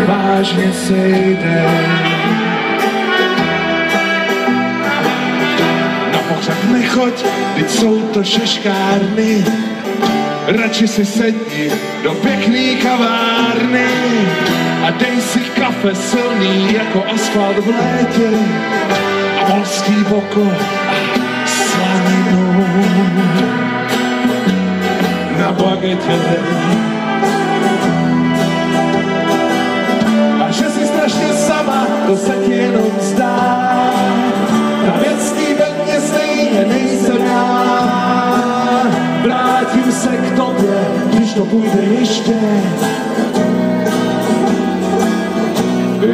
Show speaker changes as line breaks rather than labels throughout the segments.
vážně sejde. Na pohřeb nechoď, teď jsou to šeškárny, radši si sedni do pěkný kavárny a dej si kafe silný jako asfalt v létě a polský boko a slaninu na bagetě. A že jsi strašně sama, to se ti jenom zdá, na věcný ve mně stejně nejsem já. Vrátím se k tobě, když to půjde ještě,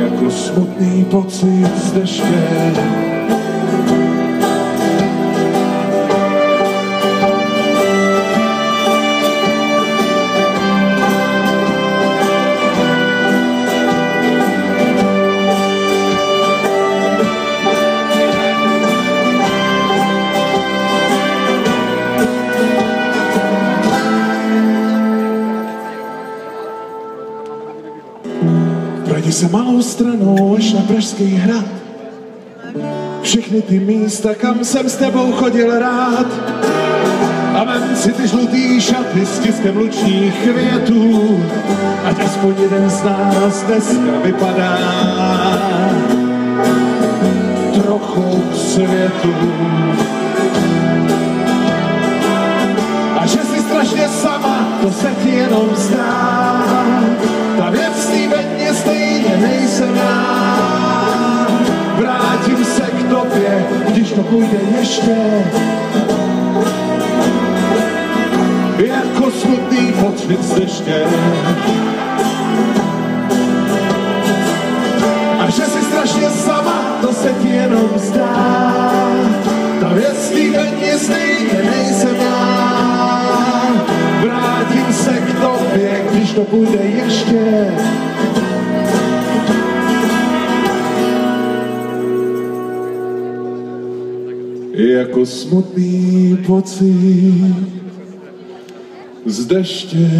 jako smutný pocit z deště. Projdi se malou stranou až na Pražský hrad, všechny ty místa, kam jsem s tebou chodil rád. A vem si ty žlutý šaty s tiskem lučních květů, ať aspoň jeden z nás dneska vypadá trochu k světu. A že jsi strašně sama, to se ti jenom zdá, ta věc tý ve mně stejně nejsem já. Vrátím se k tobě, když to půjde ještě, jako smutný pocit z deště. A že jsi strašně sama, to se ti jenom zdá, ta věc tý ve mně stejně nejsem já. Vrátím se k tobě, když to půjde ještě, jako smutný pocit z deště.